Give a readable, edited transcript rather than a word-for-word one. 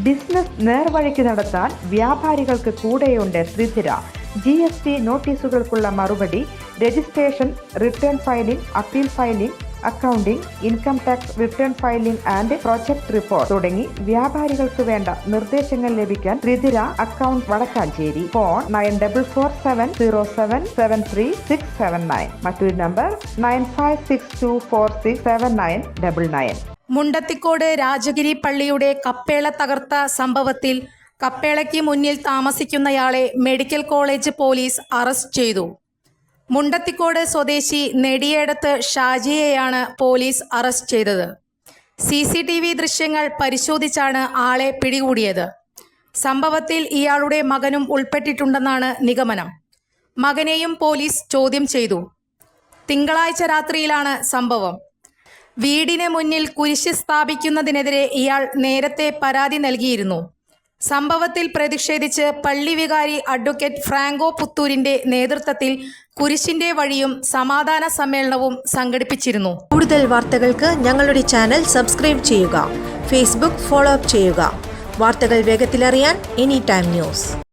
Business നേർവഴിക്ക് നടത്താൻ വ്യാപാരികൾക്ക് കൂടെയുണ്ട് ശ്രീധര. GST നോട്ടീസുകൾക്കുള്ള മറുപടി, registration, return filing, appeal filing, accounting, income tax return filing and project report തുടങ്ങി വ്യാപാരികൾക്ക് വേണ്ട നിർദ്ദേശങ്ങൾ ലഭിക്കാൻ ശ്രീധര അക്കൗണ്ട് വടക്കാഞ്ചേരി. ഫോൺ 9447077369. മറ്റൊരു നമ്പർ 9562467999. മുണ്ടത്തിക്കോട് രാജഗിരി പള്ളിയുടെ കപ്പേള തകർത്ത സംഭവത്തിൽ കപ്പേളയ്ക്ക് മുന്നിൽ താമസിക്കുന്നയാളെ മെഡിക്കൽ കോളേജ് പോലീസ് അറസ്റ്റ് ചെയ്തു. മുണ്ടത്തിക്കോട് സ്വദേശി നെടിയേടത്ത് ഷാജിയെയാണ് പോലീസ് അറസ്റ്റ് ചെയ്തത്. CCTV ദൃശ്യങ്ങൾ പരിശോധിച്ചാണ് ആളെ പിടികൂടിയത്. സംഭവത്തിൽ ഇയാളുടെ മകനും ഉൾപ്പെട്ടിട്ടുണ്ടെന്നാണ് നിഗമനം. മകനെയും പോലീസ് ചോദ്യം ചെയ്തു. തിങ്കളാഴ്ച രാത്രിയിലാണ് സംഭവം. വീടിന് മുന്നിൽ കുരിശ് സ്ഥാപിക്കുന്നതിനെതിരെ ഇയാൾ നേരത്തെ പരാതി നൽകിയിരുന്നു. സംഭവത്തിൽ പ്രതിഷേധിച്ച് പള്ളി വികാരി അഡ്വക്കേറ്റ് ഫ്രാങ്കോ പുത്തൂരിന്റെ നേതൃത്വത്തിൽ കുരിശിന്റെ വഴിയും സമാധാന സമ്മേളനവും സംഘടിപ്പിച്ചിരുന്നു. കൂടുതൽ വാർത്തകൾക്ക് ഞങ്ങളുടെ ചാനൽ സബ്സ്ക്രൈബ് ചെയ്യുക. ഫേസ്ബുക്ക് ഫോളോ അപ്പ് ചെയ്യുക. വാർത്തകൾ വേഗത്തിലറിയാൻ എനി ടൈം ന്യൂസ്.